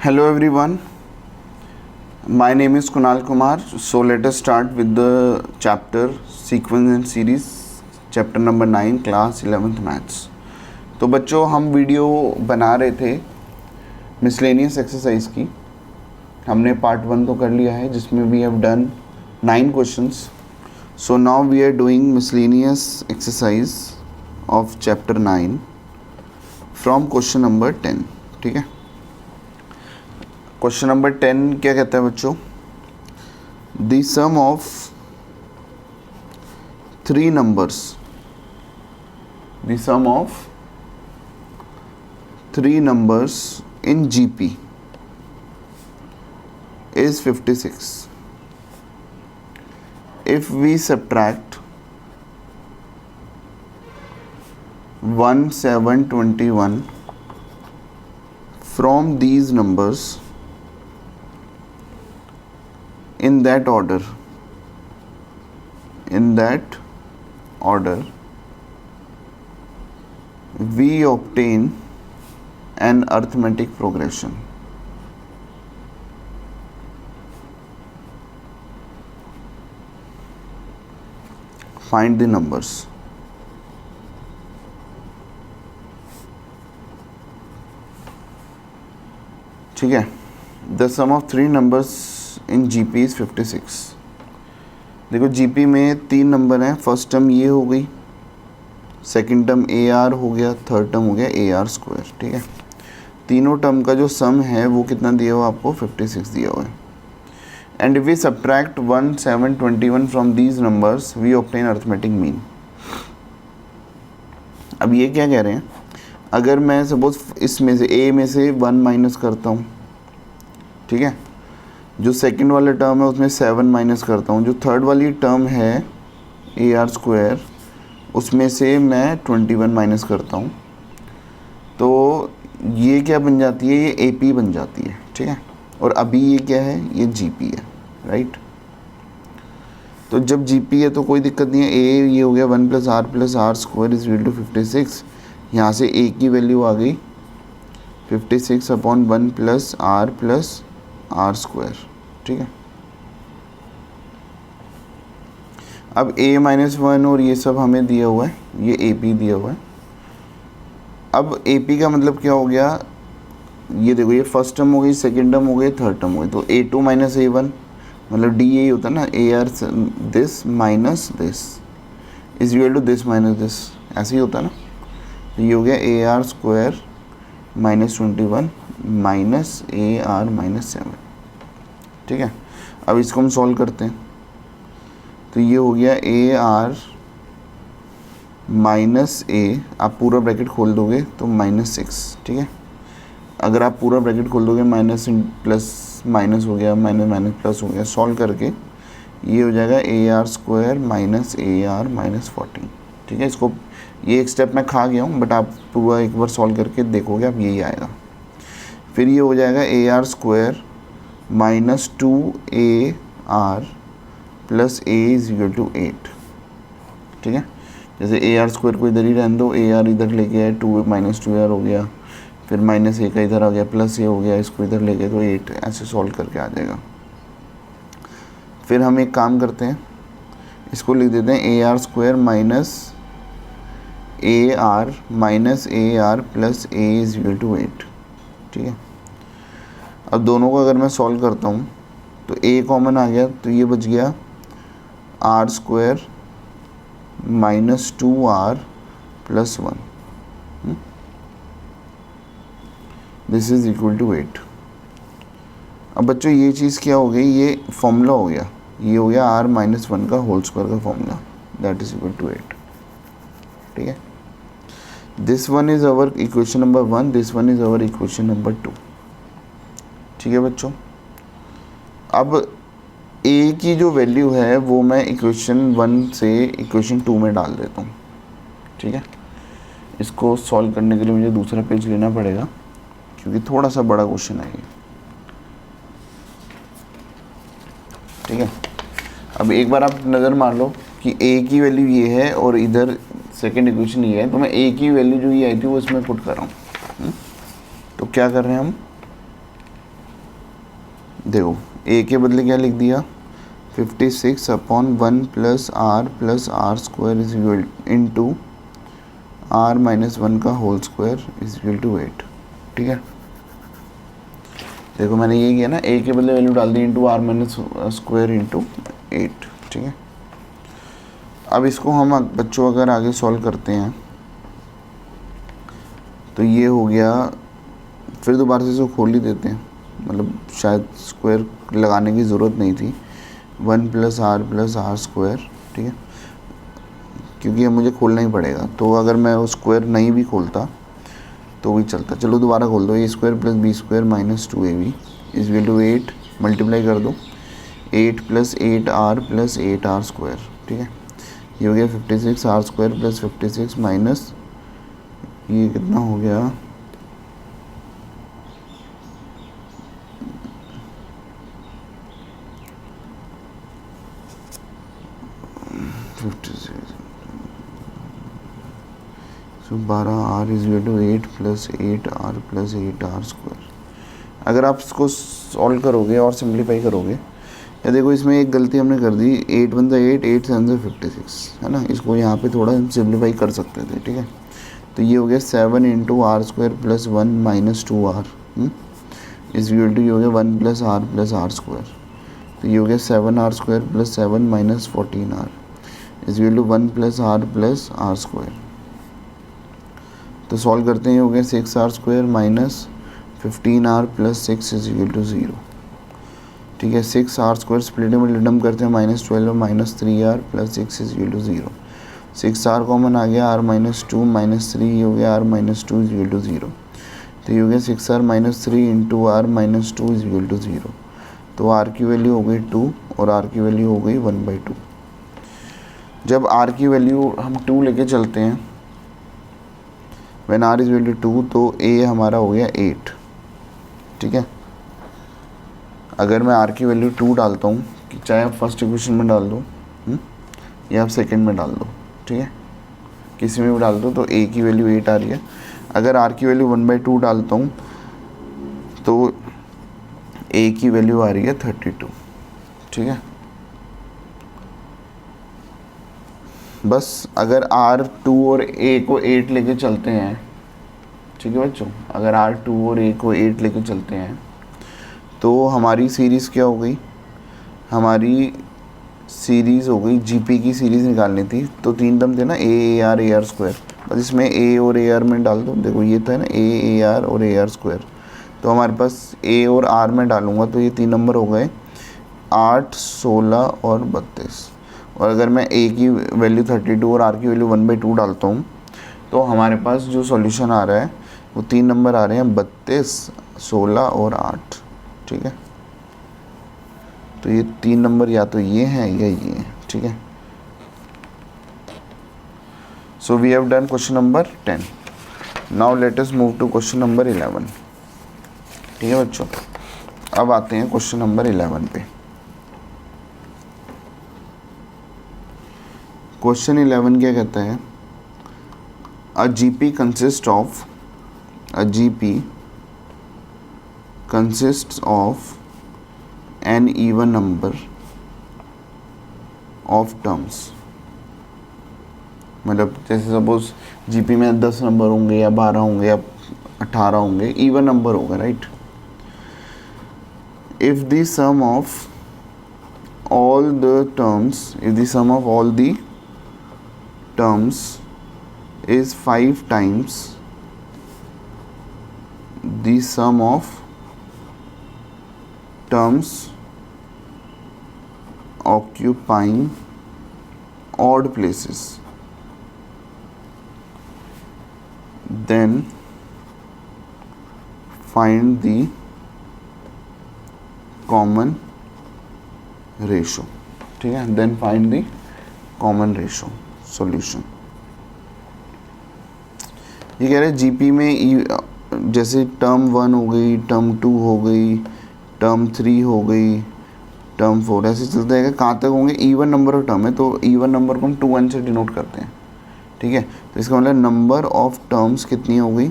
Hello everyone, my name is Kunal Kumar. So let us start with the chapter sequence and series, chapter number 9, class 11th maths. तो बच्चों हम video बना रहे थे miscellaneous exercise की. हमने part 1 तो कर लिया है जिसमें we have done 9 questions. So now we are doing miscellaneous exercise of chapter 9 from question number 10. ठीक है. क्वेश्चन नंबर 10 क्या कहता है बच्चों? The sum of 3 numbers, the sum of 3 numbers in GP is 56. If we subtract 1, 7, 21 from these numbers in that order, we obtain an arithmetic progression. Find the numbers. ठीक है. The sum of 3 numbers in GP is 56. देखो GP में 3 number हैं. First term ये हो गई, second term AR हो गया, थर्ड टर्म हो गया AR स्क्वायर. ठीक है. तीनों टर्म का जो सम है वो कितना दिया हुआ आपको? 56 दिया हुआ है. And we subtract 1, 7, 21 from these numbers we obtain arithmetic mean. अब ये क्या कह रहे हैं? अगर मैं सपोज इसमें से A में से 1 माइनस करता हूँ, ठीक है, जो सेकंड वाला टर्म है उसमें 7 माइनस करता हूँ, जो थर्ड वाली टर्म है AR स्क्वायर उसमें से मैं 21 माइनस करता हूँ, तो ये क्या बन जाती है? ये AP बन जाती है. ठीक है. और अभी ये क्या है? ये GP है. राइट. तो जब GP है तो कोई दिक्कत नहीं है. A ये हो गया 1 + R square is equal to 56. यहाँ से A की वैल्यू आ गई 56/1 + R स्क्वायर. ठीक है. अब A-1 और ये सब हमें दिया हुआ है, ये AP दिया हुआ है. अब AP का मतलब क्या हो गया? ये देखो, ये फर्स्ट टर्म हो गई, सेकंड टर्म हो गई, थर्ड टर्म हो गई. तो A2 - A1 मतलब D यही होता है ना, AR this minus this is equal to this minus this, ऐसे ही होता है ना. तो ये हो गया AR स्क्वायर -21 माइनस AR -7. ठीक है. अब इसको हम सॉल्व करते हैं. तो ये हो गया AR -A, आप पूरा ब्रैकेट खोल दोगे तो -6. ठीक है. अगर आप पूरा ब्रैकेट खोल दोगे माइनस प्लस माइनस हो गया, माइनस माइनस प्लस हो गया. सॉल्व करके ये हो जाएगा AR स्क्वायर -AR -14. ठीक है. इसको ये एक स्टेप मैं खा गया हूँ, बट आप पूरा एक बार सॉल्व करके देखोगे अब यही आएगा. फिर ये हो जाएगा AR square -2AR + A is equal to 8. ठीक है. जैसे AR स्क्वायर को इधर ही रहने दो, AR इधर लेके आए, 2 - 2AR हो गया, फिर -A का इधर आ गया, +A हो गया, इसको इधर लेके तो 8, ऐसे सॉल्व करके आ जाएगा. फिर हम एक काम करते हैं, इसको लिख देते हैं AR square -AR + A is equal to 8. ठीक है. अब दोनों को अगर मैं सॉल्व करता हूँ तो A कॉमन आ गया, तो ये बच गया R square -2R + 1. This is equal to 8. अब बच्चों ये चीज़ क्या हो गई? ये फॉर्मूला हो गया. ये हो गया R - 1 का होल स्क्वायर का formula, that is equal to 8. ठीक है. This one is our equation number 1, this one is our equation number 2. ठीक है बच्चों. अब A की जो वैल्यू है वो मैं इक्वेशन 1 से इक्वेशन 2 में डाल देता हूँ. ठीक है. इसको सॉल्व करने के लिए मुझे दूसरा पेज लेना पड़ेगा क्योंकि थोड़ा सा बड़ा क्वेश्चन है ये. ठीक है. अब एक बार आप नज़र मार लो कि A की वैल्यू ये है और इधर सेकेंड इक्वेशन ये है, तो मैं A की वैल्यू जो ये आई थी वो इसमें पुट कर रहा हूँ. तो क्या कर रहे हैं हम? देखो ए के बदले क्या लिख दिया, 56 upon 1 plus r square is equal into are minus 1 का whole square is equal to 8। ठीक है, देखो मैंने ये किया ना, ए के बदले वैल्यू डाल दी into are minus square into 8। ठीक है, अब इसको हम बच्चों अगर आगे सॉल्व करते हैं तो ये हो गया, फिर दोबारा से इसको खोल ही देते हैं, मतलब शायद स्क्वायर लगाने की ज़रूरत नहीं थी, 1 प्लस आर स्क्वायर। ठीक है, क्योंकि अब मुझे खोलना ही पड़ेगा, तो अगर मैं वो स्क्वायर नहीं भी खोलता तो भी चलता। चलो दोबारा खोल दो, A square plus B square minus 2ab is equal to 8, multiply कर दो, 8 plus 8r plus 8r square. ठीक है, ये हो गया 56 आर स्क्वायर प्लस 56 माइनस ये कितना हो गया 56, so 12r is equal to 8 plus 8r plus 8r square. अगर आप इसको सॉल्व करोगे और सिंप्लीफाई करोगे, या देखो इसमें एक गलती हमने कर दी, 8 1 8, 8 7 56 है ना, इसको यहाँ पे थोड़ा सिंप्लीफाई कर सकते थे। ठीक है, तो ये हो गया 7 into r square plus 1 minus 2r is equal to, ये हो गया 1 प्लस आर स्क्वायर, तो ये हो गया 7r square plus 7 minus 14r is equal to 1 plus r square. तो सॉल्व करते हैं, ये हो गया 6r square minus 15r plus 6 is equal to 0। ठीक है, 6r स्क्वायर स्प्लिट में रिडम करते हैं, minus 12 minus 3r plus 6 is equal to 0। 6r common आ गया, r माइनस 2 माइनस 3, ये हो गया r minus 2 is equal to 0। तो ये हो गया 6r minus 3 into r minus 2 is equal to 0। तो r की वैल्यू हो गई 2 और r की वैल्यू हो गई 1/2। जब r की वैल्यू हम 2 लेके चलते हैं, when r is equal to 2, तो a हमारा हो गया 8। ठीक है, अगर मैं r की वैल्यू 2 डालता हूँ, कि चाहे आप फर्स्ट इक्वेशन में डाल दो या आप सेकंड में डाल दो, ठीक है, किसी में भी डाल दो, तो a की वैल्यू 8 आ रही है। अगर r की वैल्यू 1/2 डालता हूँ तो a की वैल्यू आ रही है 32। ठीक है, बस अगर r2 और a को 8 लेके चलते हैं, ठीक है बच्चों, अगर r2 और a को 8 लेके चलते हैं तो हमारी सीरीज़ क्या हो गई, हमारी सीरीज़ हो गई, जीपी की सीरीज़ निकालनी थी, तो 3 टर्म थे ना, a आर स्क्वायर, बस इसमें a और ar में डाल दो। देखो ये था ना a आर और ar स्क्वायर, तो हमारे पास a और r में डालूंगा तो ये 3 नंबर हो गए 8, 16 और 32। और अगर मैं a की वैल्यू 32 और r की वैल्यू 1/2 डालता हूँ तो हमारे पास जो सॉल्यूशन आ रहा है वो 3 नंबर आ रहे हैं 32, 16 और 8। ठीक है, तो ये 3 नंबर या तो ये हैं या ये हैं। ठीक है, so we have done question number 10। Now let us move to question number 11। ठीक है बच्चों, अब आते हैं क्वेश्चन नंबर 11 पे। क्वेश्चन 11 क्या कहता है, अ GP consist of, a GP consists of an even number of terms। मतलब जैसे सपोज जीपी में 10 नंबर होंगे या 12 होंगे या 18 होंगे, इवन नंबर होगा, right. If the sum of all the terms, if the sum of all the terms is 5 times the sum of terms occupying odd places, then find the common ratio। ठीक है, then find the common ratio solution। ये कह रहे हैं GP में जैसे term 1 हो गई, टर्म 2 हो गई, टर्म 3 हो गई, टर्म 4, ऐसे चलते रहेगा। कहाँ तक होंगे, इवन नंबर ऑफ टर्म है, तो इवन नंबर को हम 2n से डिनोट करते हैं। ठीक है, तो इसका मतलब नंबर ऑफ टर्म्स कितनी हो गई,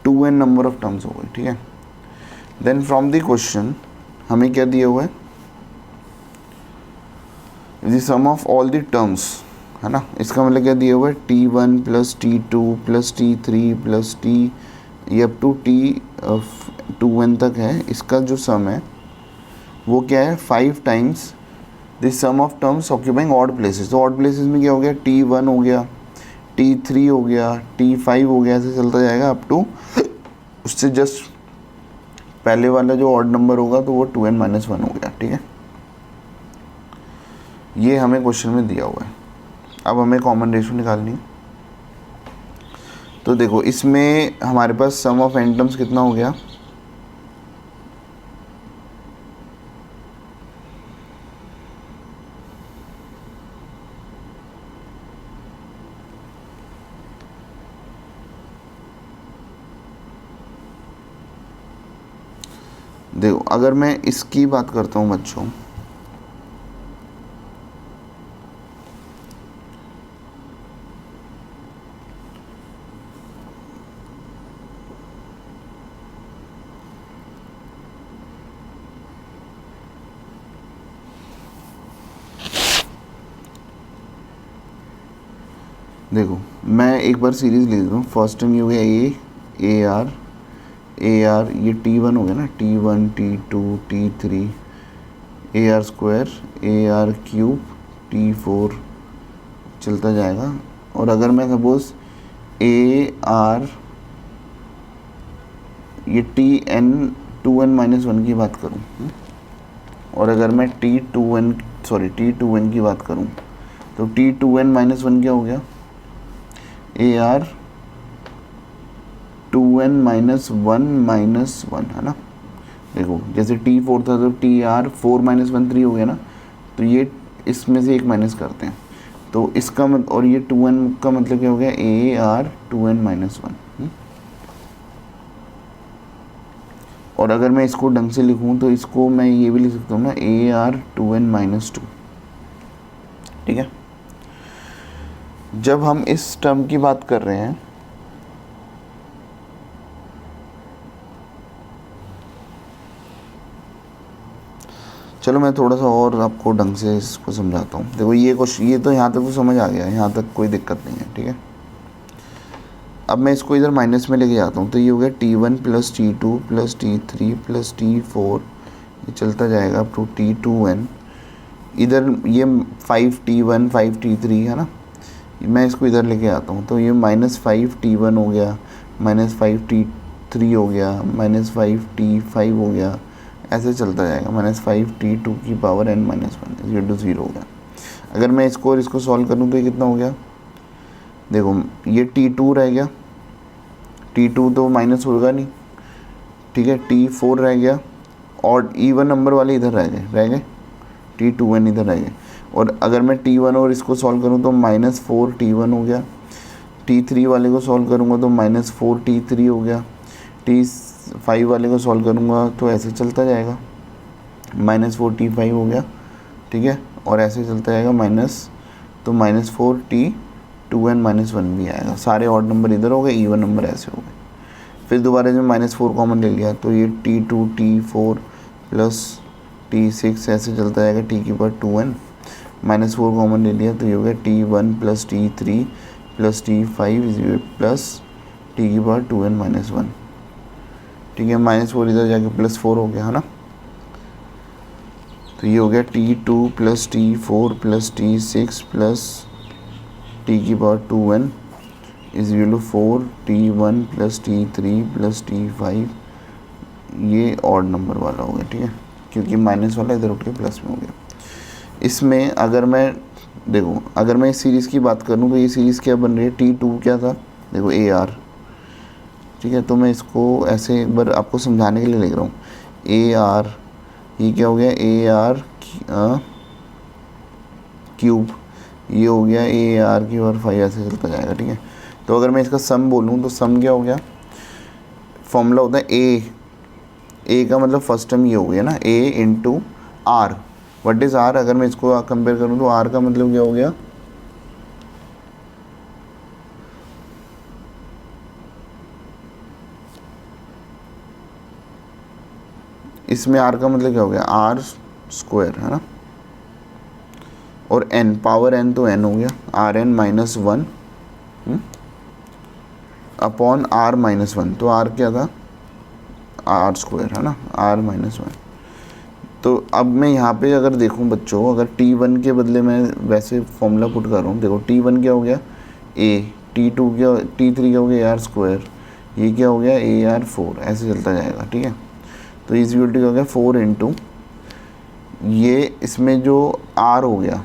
2n नंबर ऑफ टर्म्स हो गई। ठीक है, देन फ्रॉम द क्वेश्चन हमें क्या दिया हुआ है, the sum of all the terms, है ना। इसका मतलब क्या दिया हुआ है, T1 plus T2 plus T3 plus T ये अप टू T2n तक है। इसका जो सम है वो क्या है, 5 times the sum of terms occupying odd places. तो ऑड प्लेसेस में क्या हो गया, T1 हो गया, T3 हो गया, T5 हो गया, ऐसे चलता जाएगा अप टू, उससे जस्ट पहले वाला जो ऑड नंबर होगा तो वो 2n माइनस 1 हो गया, ठीक है। ये हमें क्वेश्चन में दिया हुआ है। अब हमें कॉमन रेशियो निकालनी है। तो देखो इसमें हमारे पास सम ऑफ n टर्म्स कितना हो गया, देखो अगर मैं इसकी बात करता हूँ बच्चों, देखो मैं एक बार सीरीज ले लेता हूँ। फर्स्ट टर्म ये हो गया ए आर, ये T1 हो गया ना, T1 T2 T3 ए आर स्क्वायर ए आर क्यूब T4 चलता जाएगा। और अगर मैं सपोज ए आर ये T2n माइनस 1 की बात करूँ, और अगर मैं T2n की बात करूँ तो T2n माइनस 1 क्या हो गया, ए आर 2n माइनस 1 है ना। देखो जैसे T4 था तो TR 4 माइनस 1 3 हो गया ना, तो ये इसमें से एक माइनस करते हैं तो इसका और ये 2n का मतलब क्या हो गया, AR 2n माइनस 1। और अगर मैं इसको ढंग से लिखूं तो इसको मैं ये भी लिख सकता हूँ ना, AR 2n माइनस 2, ठीक है। जब हम इस टर्म की बात कर रहे हैं, चलो मैं थोड़ा सा और आपको ढंग से इसको समझाता हूँ। देखो ये क्वेश्चन, ये तो यहाँ तक तो समझ आ गया, यहाँ तक कोई दिक्कत नहीं है, ठीक है। अब मैं इसको इधर माइनस में लेके जाता हूँ तो ये हो गया T1 plus T2 plus T3 plus T4, ये चलता जाएगा अप टू T2n। इधर ये 5T1 5T3 है ना, मैं इसको इधर लेके आता हूँ तो ये -5T1 हो गया, -5T3 हो गया, -5T5 हो गया, ऐसे चलता जाएगा, -5T2 की पावर n माइनस 1 ये टू 0 हो गया। अगर मैं इसको और इसको सॉल्व करूँ तो ये कितना हो गया, देखो ये T2 रह गया, T2 तो माइनस होगा नहीं, ठीक है। T4 रह गया और इवन नंबर वाले इधर रह गए T2n इधर रह गए। और अगर मैं T1 और इसको सॉल्व करूँ तो -4T1 हो गया, T3 वाले को सॉल्व करूँगा तो -4T3 हो गया, T5 वाले को सॉल्व करूँगा तो ऐसे चलता जाएगा, -4T5 हो गया, ठीक है। और ऐसे चलता जाएगा तो -4T2n माइनस 1 भी आएगा। सारे ऑड नंबर इधर हो गए, इवन नंबर ऐसे हो गए। फिर दोबारा जब -4 कॉमन ले लिया तो ये T2 T4 प्लस T6 ऐसे चलता जाएगा, T की पावर 2n, -4 कॉमन ले लिया तो ये हो गया T1 plus T3 plus T5 plus T की पावर 2n माइनस 1, ठीक है। -4 इधर जाके +4 हो गया, है ना। तो ये हो गया T2 plus T4 plus T6 plus T की power 2n is equal to 4T1 plus T3 plus T5, ये ऑड नंबर वाला हो गया, ठीक है, क्योंकि माइनस वाला इधर उठ के प्लस में हो गया। इसमें अगर मैं देखो, अगर मैं इस सीरीज़ की बात करूँ तो ये सीरीज़ क्या बन रही है, T2 क्या था, देखो AR, ठीक है। तो मैं इसको ऐसे एक बार आपको समझाने के लिए लिख रहा हूँ, AR ये क्या हो गया, AR क्यूब, ये हो गया AR की और 5 ऐसे चलता जाएगा, ठीक है। तो अगर मैं इसका सम बोलूँ तो सम क्या हो गया, फॉर्मूला होता है ए का मतलब फर्स्ट टर्म ये हो गया ना, A into r. What is r, अगर मैं इसको कंपेयर करूँ तो आर का मतलब क्या हो गया, इसमें आर का मतलब क्या हो गया, आर स्क्वायर है ना, और एन, पावर एन तो एन हो गया, r N minus one upon are minus one, तो आर क्या था, आर स्क्वायर है ना, आर माइनस वन। तो अब मैं यहाँ पे अगर देखूँ बच्चों, अगर T1 के बदले मैं वैसे फॉर्मूला पुट कर रहा हूँ, देखो T1 क्या हो गया a, T2 क्या, T3 क्या हो गया आर स्क्वायर, ये क्या हो गया ए आर फोर, ऐसे चलता जाएगा, ठीक है। तो इस यूनिट क्या हो गया 4 इंटू ये, इसमें जो r हो गया,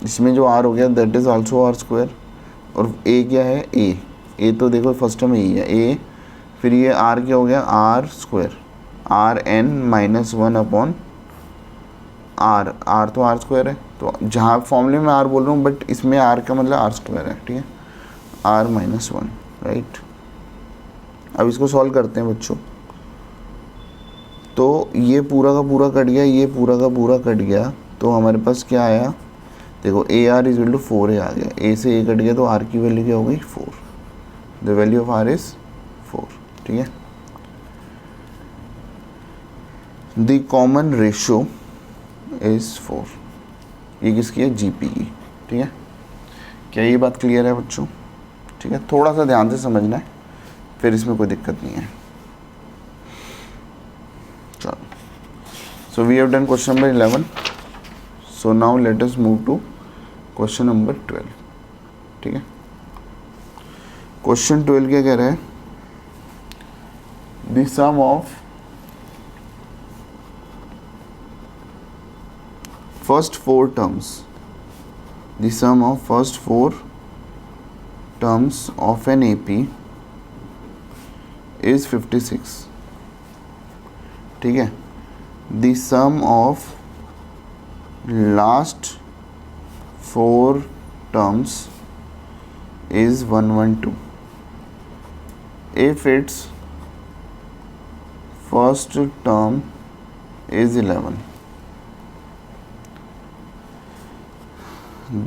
इसमें जो r हो गया that is also r square, और a क्या है a तो देखो फर्स्ट टर्म यही है a, फिर ये r क्या हो गया r square, r N minus one upon r तो आर स्क्वायर है, तो जहाँ फॉर्मूले में r बोल रहा हूँ बट इसमें r का मतलब आर स्क्वायर है, ठीक है, आर माइनस वन, राइट। अब इसको सॉल्व करते हैं बच्चों, तो ये पूरा का पूरा कट गया, ये पूरा का पूरा कट गया, तो हमारे पास क्या आया, देखो a r is equal to 4 आ गया, ए से ए कट गया तो आर की वैल्यू क्या हो गई 4, the value of r is 4, ठीक है। द कॉमन रेशो इज 4, ये किसकी है, जीपी की, ठीक है। क्या ये बात क्लियर है बच्चों, ठीक है, थोड़ा सा ध्यान से समझना है, फिर इसमें कोई दिक्कत नहीं है। चलो, so we have done question number 11, so now let us move to question number 12, ठीक है। क्वेश्चन 12 क्या कह रहा है, the sum of first 4 terms, the sum of first 4 terms of an AP is 56, ठीक है। The sum of last 4 terms is 112 if its first term is 11,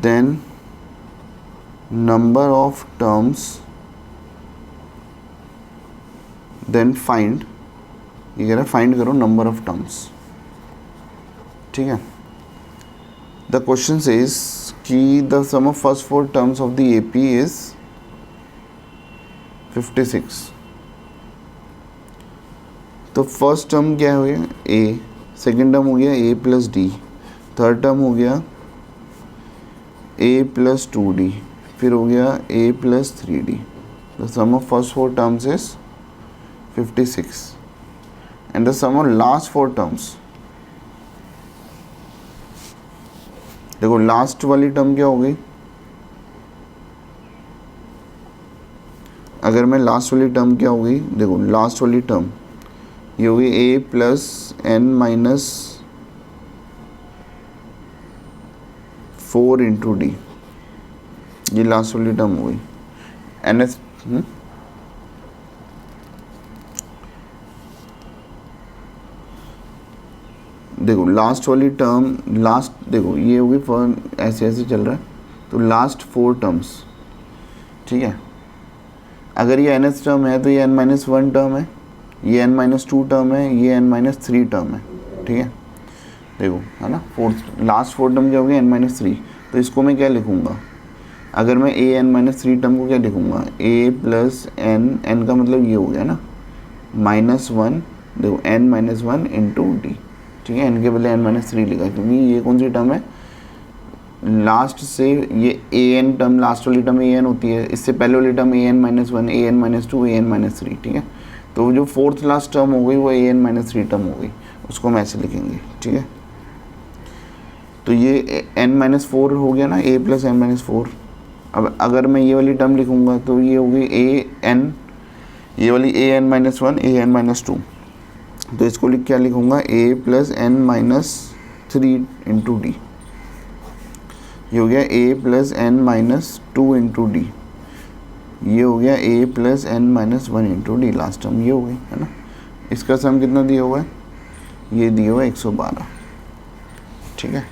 then number of terms, then find, ये कह रहा है find करो number of terms, ठीक है। The question says कि the sum of first 4 terms of the AP is 56, तो first term क्या हो गया ए, सेकेंड टर्म हो गया A plus D, third term हो गया ए प्लस 2d, फिर हो गया a plus 3d, the sum of first 4 terms is 56 and the sum of last 4 terms, देखो लास्ट वाली टर्म क्या हो गई, अगर मैं लास्ट वाली टर्म क्या हो गई, देखो लास्ट वाली टर्म ये हो गई a plus n minus 4 into D, ये लास्ट वाली टर्म हो गई एन एस, देखो लास्ट वाली टर्म, लास्ट देखो ये होगी फॉर ऐसे ऐसे चल रहा है, तो लास्ट 4 टर्म्स, ठीक है। अगर ये एन एस टर्म है तो ये n माइनस 1 टर्म है, ये n माइनस 2 टर्म है, ये n माइनस 3 टर्म है, ठीक है। देखो है ना, लास्ट 4 टर्म क्या होगी n माइनस 3, तो इसको मैं क्या लिखूंगा, अगर मैं ए एन माइनस 3 टर्म को क्या लिखूंगा, ए प्लस एन, एन का मतलब ये हो गया ना माइनस 1, देखो n माइनस 1 इंटू डी, ठीक है, एन के बदले n माइनस 3 लिखा क्योंकि ये कौन सी टर्म है, लास्ट से ये ए एन टर्म, लास्ट वाली टर्म ए एन होती है, इससे पहले वाली term A N minus 1, A N minus 2, A N minus 3, ठीक है। तो जो फोर्थ लास्ट टर्म हो गई वो ए एन माइनस 3 टर्म हो गई, उसको हम ऐसे लिखेंगे, ठीक है। तो ये n माइनस 4 हो गया ना, a प्लस एन माइनस 4, अब अगर मैं ये वाली टर्म लिखूंगा तो ये होगी ए एन, ये वाली A N minus 1, A N minus 2, तो इसको क्या लिखूंगा a plus N minus 3 into D, ये हो गया a plus N minus 2 into D, ये हो गया a plus N minus 1 into D, last term ये हो गई है ना। इसका सम कितना दिया हुआ है, ये दिया हुआ है 112, ठीक है।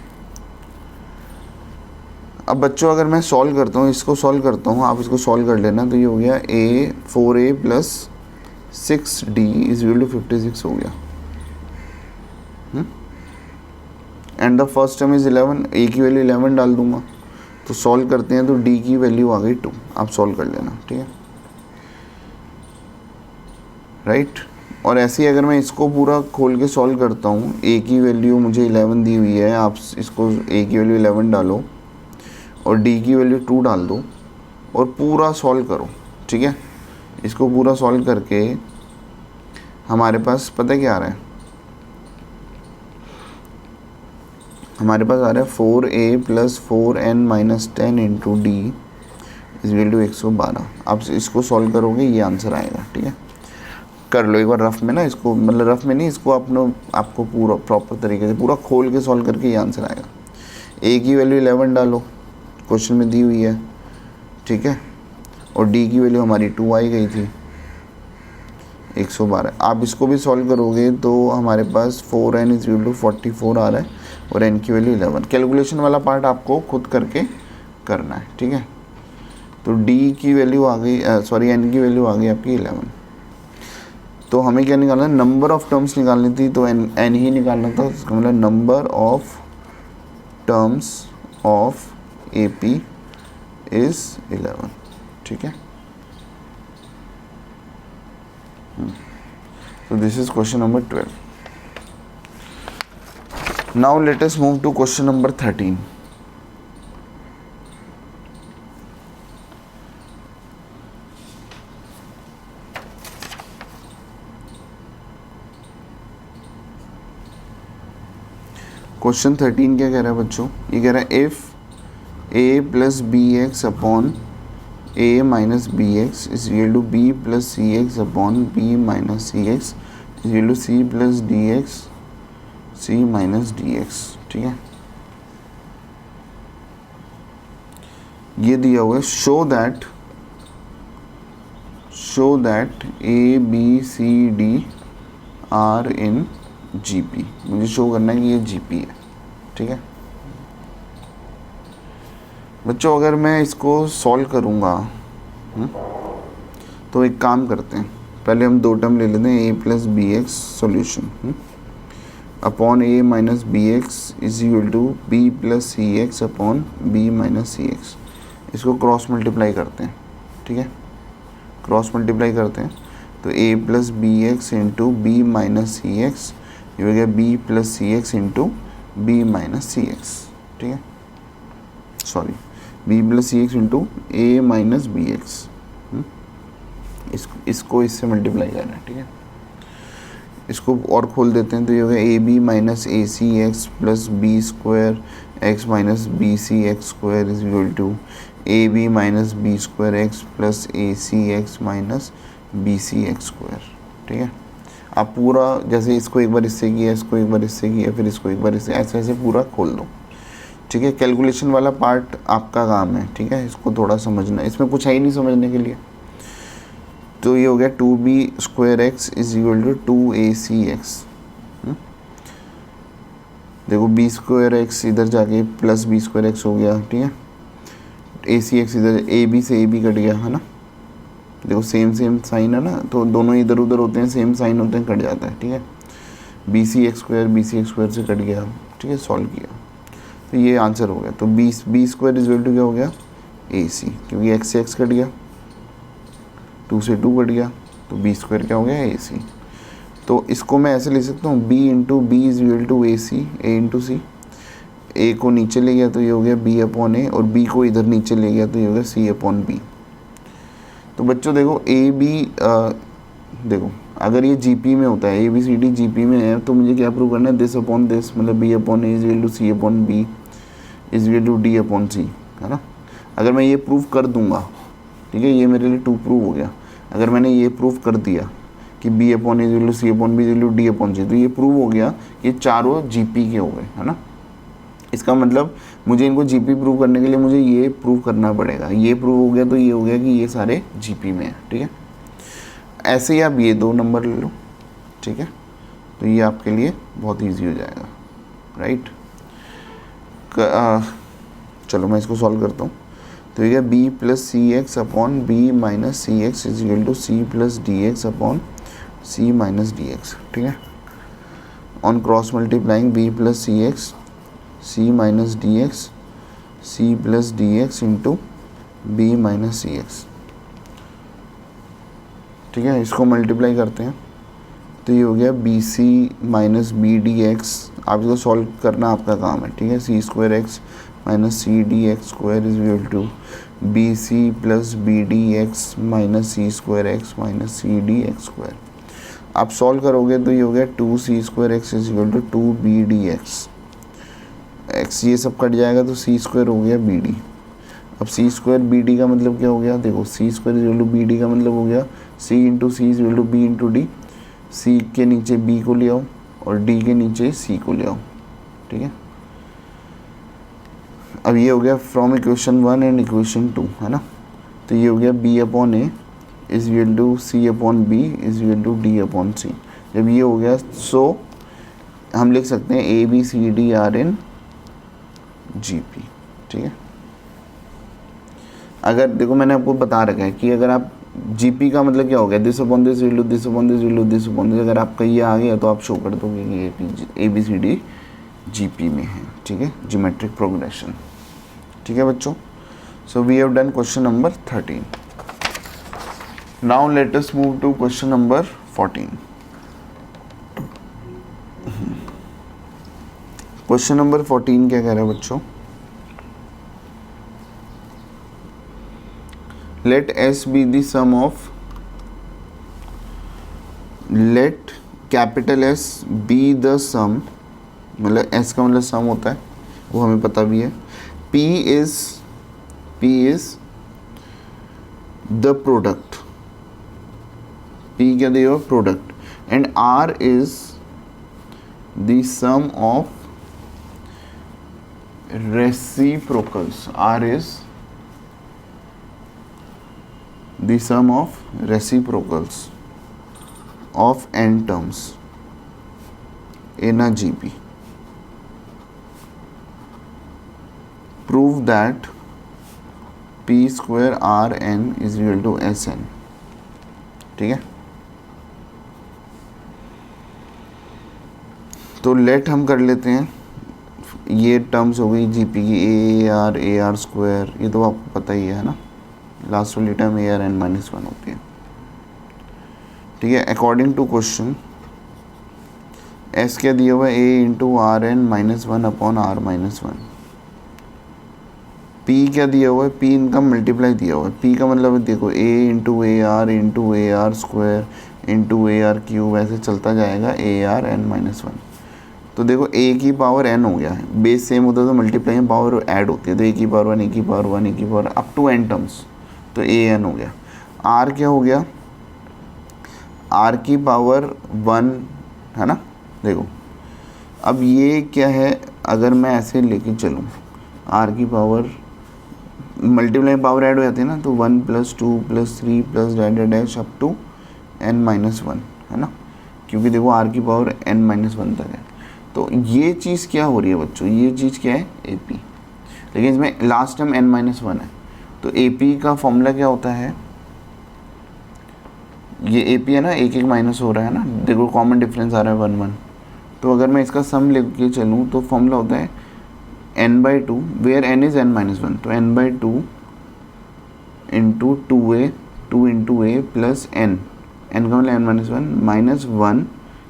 अब बच्चों अगर मैं सॉल्व करता हूँ, इसको सॉल्व करता हूँ, आप इसको सॉल्व कर लेना, तो ये हो गया a 4a plus 6d is equal to 56 हो गया। And the first term is 11, a की वैल्यू 11 डाल दूंगा, तो सॉल्व करते हैं तो d की वैल्यू आ गई 2। आप सॉल्व कर लेना, ठीक है, राइट। और ऐसे ही अगर मैं इसको पूरा खोल के सॉल्व करता हूँ, a की वैल्यू मुझे 11 दी हुई है, आप इसको a की वैल्यू 11 डालो और d की वैल्यू 2 डाल दो और पूरा सॉल्व करो, ठीक है। इसको पूरा सॉल्व करके हमारे पास पता क्या आ रहा है, हमारे पास आ रहा है 4a plus 4n minus 10 into D is equal to 112। आप इसको सॉल्व करोगे ये आंसर आएगा, ठीक है। कर लो एक बार रफ में ना, इसको मतलब रफ में नहीं, इसको आपको पूरा प्रॉपर तरीके से पूरा खोल के सॉल्व करके ये आंसर आएगा। a की वैल्यू 11 डालो, क्वेश्चन में दी हुई है, ठीक है, और d की वैल्यू हमारी 2 आई गई थी 112। आप इसको भी सॉल्व करोगे तो हमारे पास 4n इज इक्वल टू 44 आ रहा है और n की वैल्यू 11। कैलकुलेशन वाला पार्ट आपको खुद करके करना है, ठीक है। तो d की वैल्यू आ गई, सॉरी n की वैल्यू आ गई आपकी 11। तो हमें क्या निकालना है, नंबर ऑफ टर्म्स निकालनी थी, तो n ही निकालना था, उसका मतलब number of terms of AP is 11, ठीक है। So this is question number 12. Now let us move to question number 13. Question 13 क्या कह रहा है बच्चों, ये कह रहा है if a plus B X upon a minus B X is equal to b plus C X upon b minus C X is equal to c plus D X c minus D X, ठीक है। ये दिया हुआ है show that a b c d are in GP। मुझे show करना है कि ये GP है, ठीक है बच्चों। अगर मैं इसको सॉल्व करूँगा तो एक काम करते हैं, पहले हम दो टर्म ले लेते हैं, a plus B X solution upon a minus B X is equal to b plus C X upon b minus C X. इसको क्रॉस मल्टीप्लाई करते हैं, ठीक है, क्रॉस मल्टीप्लाई करते हैं तो a plus B X into B minus C X, ये हो गया b plus C X into B minus C X, ठीक है, sorry b plus C X into A minus B X. इसको इससे मल्टीप्लाई करना है, ठीक है। इसको और खोल देते हैं तो ये हो गया A B minus A C X plus B square X minus B C X square is equal to A B minus B square X plus A C X minus B C X square, ठीक है। आप पूरा जैसे इसको एक बार इससे किया, इसको एक बार इससे किया, फिर इसको एक बार इससे, ऐसे ऐसे पूरा खोल दो, ठीक है। कैलकुलेशन वाला पार्ट आपका काम है, ठीक है, इसको थोड़ा समझना, इसमें कुछ है ही नहीं समझने के लिए। तो ये हो गया 2b square X is equal to 2ac X. देखो b स्क्वायर एक्स इधर जाके प्लस b स्क्वायर एक्स हो गया, ठीक है, ac एक्स इधर ab से ab कट गया, है ना। देखो सेम साइन है ना, तो दोनों इधर उधर होते हैं, सेम साइन होते हैं, कट जाता है, ठीक है। bc एक्स स्क्वायर से कट गया, ठीक है, सॉल्व किया तो ये आंसर हो गया। तो B square is equal to क्या हो गया ac, क्योंकि x से x कट गया, 2 से 2 कट गया, तो बी स्क्वायर क्या हो गया ac। तो इसको मैं ऐसे ले सकता हूँ b into B is equal to A C, A into C. A को नीचे ले गया तो ये हो गया b अपॉन ए, और b को इधर नीचे ले गया तो ये हो गया c अपॉन बी। तो बच्चों देखो ए बी, देखो अगर ये GP में होता है, ABCD GP में है, तो मुझे क्या प्रूव करना है, दिस अपॉन दिस, मतलब b upon A is equal to C upon B is equal to D upon C, है ना। अगर मैं ये प्रूव कर दूंगा, ठीक है, ये मेरे लिए 2 प्रूव हो गया। अगर मैंने ये प्रूव कर दिया कि b upon A is equal to C upon B is equal to D upon C, तो ये प्रूव हो गया, ये चारों GP के हो गए, है ना। इसका मतलब मुझे इनको GP प्रूव करने के लिए मुझे ये प्रूव करना पड़ेगा। ये प्रूव हो गया तो ये हो गया कि ये सारे GP में है, ठीक है। ऐसे ही आप ये 2 नंबर ले लो, ठीक है, तो ये आपके लिए बहुत ईजी हो जाएगा, राइट। चलो मैं इसको सॉल्व करता हूँ। तो ये b plus C X upon B minus C X is equal to C plus D X upon C minus D X, ठीक है। On cross multiplying B plus C X, C minus D X, C plus D X into B minus C X, ठीक है। इसको multiply करते हैं तो ये हो गया B C minus B D X. आप इसको सॉल्व करना आपका काम है, ठीक है। C square X minus C D X square is equal to B C plus B D X minus C square X minus C D X square. आप solve करोगे तो ये हो गया two C square X is equal to two B D X. X ये सब cut जाएगा तो सी स्क्वायर हो गया बी डी। अब सी स्क्वायर बी डी का मतलब क्या हो गया, देखो C square is equal to B D का मतलब हो गया C into C is equal to B into D. C के नीचे बी को ले आओ और डी के नीचे सी को ले आओ, ठीक है। अब ये हो गया फ्रॉम इक्वेशन 1 एंड इक्वेशन 2, है ना। तो ये हो गया B upon A is equal to C upon B is equal to D upon C. जब ये हो गया सो हम लिख सकते हैं A B C D are in G P, ठीक है। अगर देखो मैंने आपको बता रखा है कि अगर आप जीपी का मतलब क्या हो गया, this upon this will do this upon this will do this upon this. अगर आपका ये आ गया तो आप शो कर दोगे कि A B C D GP में है, ठीक है, ज्योमेट्रिक प्रोग्रेशन, ठीक है बच्चों। So we have done question number 13। Now let us move to question number 14। Question number 14 क्या कह रहा है बच्चों, let S be the sum of, let capital S be the sum, मतलब S का मतलब सम होता है, वो हमें पता भी है। P is the product, P क्या दिया product, and R is the sum of reciprocals, R is the sum of reciprocals of n terms in a GP. Prove that P square R n is equal to S n, ठीक है। तो late हम कर लेते हैं, ये terms हो गई जीपी की ए आर स्क्वायर, ये तो आपको पता ही है ना, लास्ट वाली term A R N minus 1 होती है, ठीक है। अकॉर्डिंग टू क्वेश्चन एस क्या दिया हुआ है, A into R N minus 1 upon are minus 1। P क्या दिया हुआ है, पी इनका मल्टीप्लाई दिया हुआ है। पी का मतलब है देखो A into A R square into A R cube, ऐसे चलता जाएगा ए आर एन माइनस 1। तो देखो ए की पावर एन हो गया है, बेस सेम होता है तो मल्टीप्लाई में पावर ऐड होती है, तो ए की पावर 1 ए की पावर 1 ए की power up to N terms, तो ए एन हो गया। आर क्या हो गया, आर की पावर 1, है ना। देखो अब ये क्या है, अगर मैं ऐसे लेके चलूँ आर की पावर मल्टीप्लाई में पावर ऐड हो जाती है ना, तो 1 + 2 + 3 + dash dash up to n minus 1, है ना, क्योंकि देखो आर की पावर n माइनस 1 तक है। तो ये चीज़ क्या हो रही है बच्चों, ये चीज़ क्या है ए पी, लेकिन इसमें लास्ट टर्म n माइनस 1 है। तो ए पी का फॉर्मूला क्या होता है, ये ए पी है ना, एक माइनस हो रहा है ना, देखो कॉमन डिफरेंस आ रहा है 1 1। तो अगर मैं इसका सम लेके चलूँ तो फॉर्मूला होता है n/2 where n is n minus 1, तो n/2 into 2 into A plus n का मतलब n माइनस 1 माइनस 1,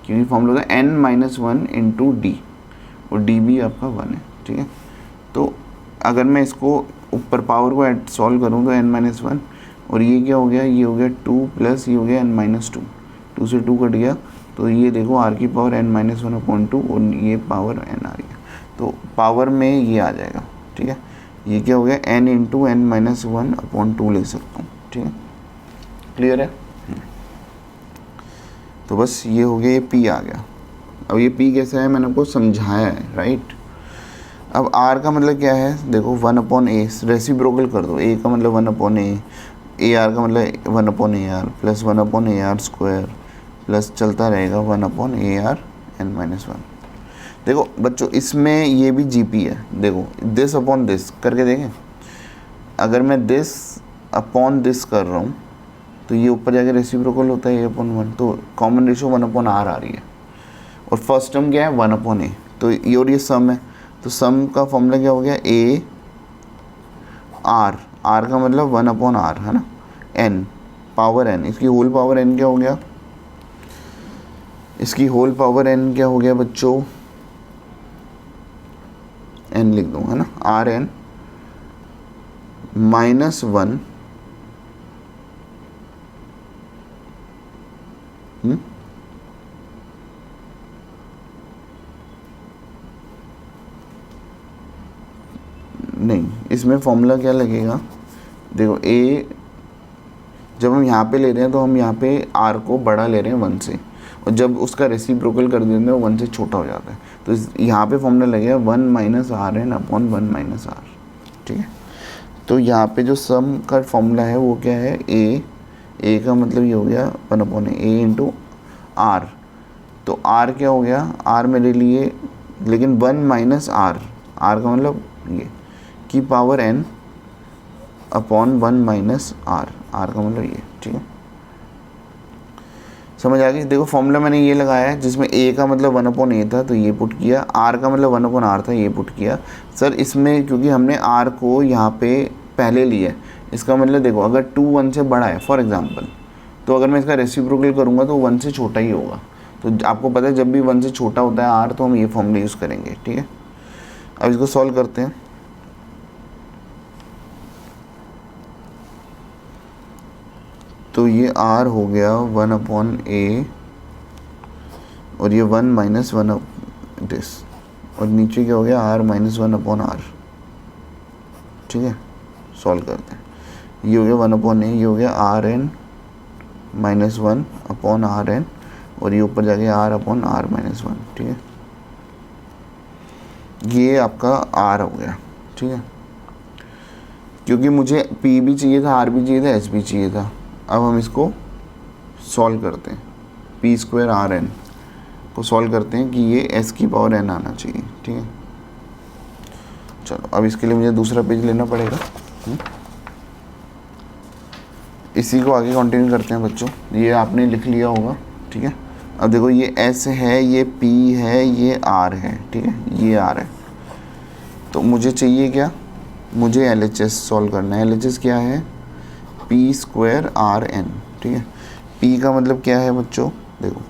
क्योंकि फॉर्मूला होता है n माइनस 1 इंटू डी, और डी भी आपका 1 है, ठीक है। तो अगर मैं इसको ऊपर पावर को सॉल्व करूँ तो n माइनस 1, और ये क्या हो गया, ये हो गया 2 प्लस ये हो गया n माइनस 2, 2 से 2 कट गया, तो ये देखो r की पावर n माइनस 1 अपॉन 2 और ये पावर n आ रही है, तो पावर में ये आ जाएगा, ठीक है। ये क्या हो गया n into n minus 1 upon 2 लिख सकता हूँ, ठीक है, क्लियर है। तो बस ये हो गया, ये p आ गया। अब ये p कैसा है मैंने आपको समझाया है, राइट। अब r का मतलब क्या है, देखो 1/a रेसिप्रोकल कर दो, a का मतलब 1/a, ar का मतलब 1/ar plus 1/ar square plus चलता रहेगा 1/ar n माइनस 1। देखो बच्चों इसमें ये भी जीपी है, देखो दिस अपॉन दिस करके देखें। अगर मैं दिस अपॉन दिस कर रहा हूँ तो ये ऊपर जाके रेसिप्रोकल होता है A/1, तो कॉमन रेशियो 1/r आ रही है। और फर्स्ट टर्म क्या है 1/a, तो ये और ये सम है, तो सम का फॉर्मूला क्या हो गया A R, R का मतलब 1/r है ना, n पावर n, इसकी होल पावर n क्या हो गया, इसकी होल पावर n क्या हो गया बच्चों, n लिख दूँ है ना, Rn -1 नहीं, इसमें फॉर्मूला क्या लगेगा, देखो A जब हम यहाँ पे ले रहे हैं तो हम यहाँ पे R को बड़ा ले रहे हैं 1 से, और जब उसका रेसिप्रोकल कर देते हैं वो 1 से छोटा हो जाता है, तो यहाँ पे फॉर्मूला लगेगा 1 - Rn/1 - R, ठीक है। तो यहाँ पे जो सम का फॉर्मूला है वो क्या है, A का मतलब ये हो गया 1/a, A × R, तो R क्या हो गया, R मेरे लिए, लेकिन 1 - R, R का मतलब ये की पावर n/1 - R, R का मतलब ये, ठीक है, समझ आ गई। देखो फॉर्मूला मैंने ये लगाया है जिसमें A का मतलब 1/a था तो ये पुट किया, R का मतलब 1/r था ये पुट किया। सर इसमें क्योंकि हमने R को यहाँ पे पहले लिया है, इसका मतलब देखो अगर 2 1 से बड़ा है फॉर एग्जांपल, तो अगर मैं इसका रेसिप्रोकल करूँगा तो 1 से छोटा ही होगा, तो आपको पता है जब भी 1 से छोटा होता है R तो हम ये फॉर्मूला यूज़ करेंगे, ठीक है। अब इसको सॉल्व करते हैं। तो ये R हो गया 1/a और ये 1 - 1 दिस, और नीचे क्या हो गया R - 1/r, ठीक है। सॉल्व करते हैं, ये हो गया 1/a, ये हो गया Rn - 1/Rn, और ये ऊपर जाके R/r - 1, ठीक है। ये आपका R हो गया, ठीक है। क्योंकि मुझे P भी चाहिए था, R भी चाहिए था, S भी चाहिए था। अब हम इसको सॉल्व करते हैं, P² Rn को सॉल्व करते हैं कि ये S की पावर n आना चाहिए, ठीक है। चलो अब इसके लिए मुझे दूसरा पेज लेना पड़ेगा, इसी को आगे कंटिन्यू करते हैं बच्चों। ये आपने लिख लिया होगा, ठीक है। अब देखो ये S है, ये P है, ये R है, ठीक है, ये R है। तो मुझे चाहिए क्या, मुझे LHS सॉल्व करना है। LHS क्या है, P² Rn, ठीक है। P का मतलब क्या है बच्चों, देखो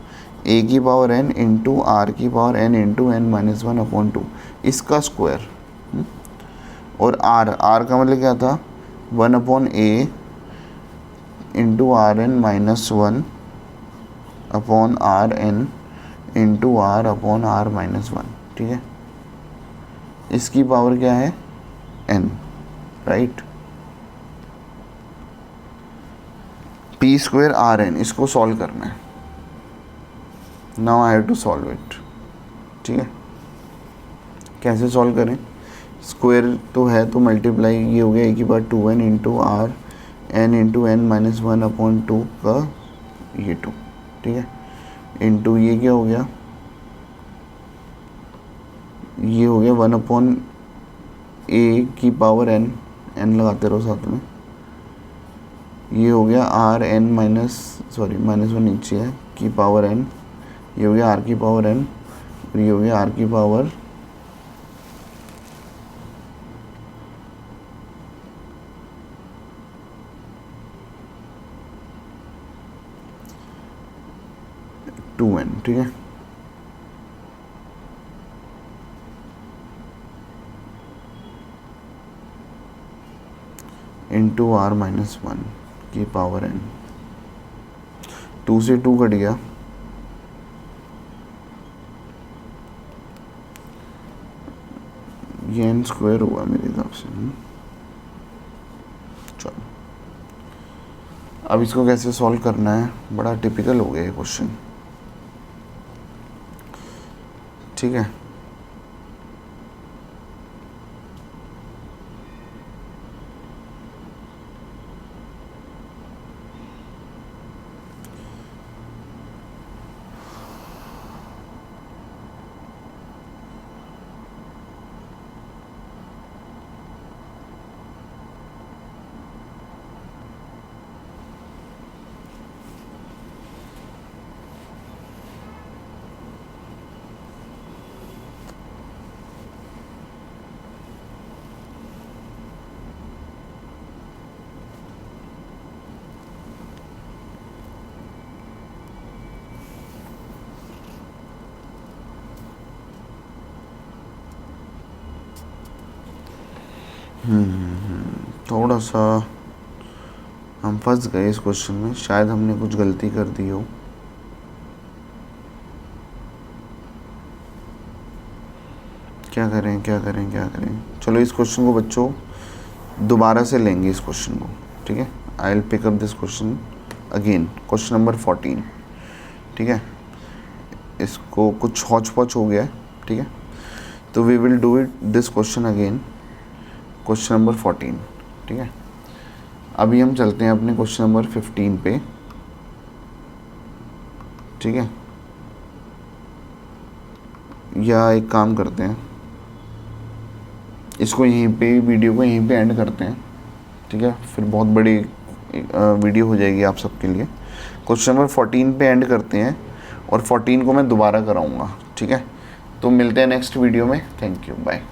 A की पावर n इंटू R की पावर n इंटू n - 1/2, इसका स्क्वायर, और R का मतलब क्या था 1/a into Rn - 1/Rn into R/r - 1, ठीक है। इसकी पावर क्या है n, राइट। P² Rn, इसको सॉल्व करना है। Now I have to solve it, ठीक है। कैसे सॉल्व करें, स्क्वायर तो है तो मल्टीप्लाई, ये हो गया A की power 2n into R n into n - 1/2 का ये 2, ठीक है, इंटू ये क्या हो गया, ये हो गया 1/a की पावर n, n लगाते रहो साथ में, ये हो गया Rn -1 नीचे है की पावर n, ये हो गया R की पावर n, और ये हो गया R की पावर n, ठीक है। इंटू R - 1 की पावर n, 2 से 2 कट गया, ये n स्क्वायर हुआ मेरे हिसाब से। चलो अब इसको कैसे सॉल्व करना है, बड़ा टिपिकल हो गया ये क्वेश्चन, ठीक है। थोड़ा सा हम फंस गए इस क्वेश्चन में, शायद हमने कुछ गलती कर दी हो। क्या करें क्या करें क्या करें। चलो इस क्वेश्चन को बच्चों दोबारा से लेंगे इस क्वेश्चन को, ठीक है। I will pick up this question again, question number 14, ठीक है। इसको कुछ हौच पौच हो गया है, ठीक है। तो we will do it this question again, question number 14, ठीक है। अभी हम चलते हैं अपने क्वेश्चन नंबर 15 पे, ठीक है। या एक काम करते हैं, इसको यहीं पे, वीडियो को यहीं पे एंड करते हैं, ठीक है। फिर बहुत बड़ी वीडियो हो जाएगी आप सबके लिए। क्वेश्चन नंबर 14 पे एंड करते हैं और 14 को मैं दोबारा कराऊंगा, ठीक है। तो मिलते हैं नेक्स्ट वीडियो में। Thank you, bye.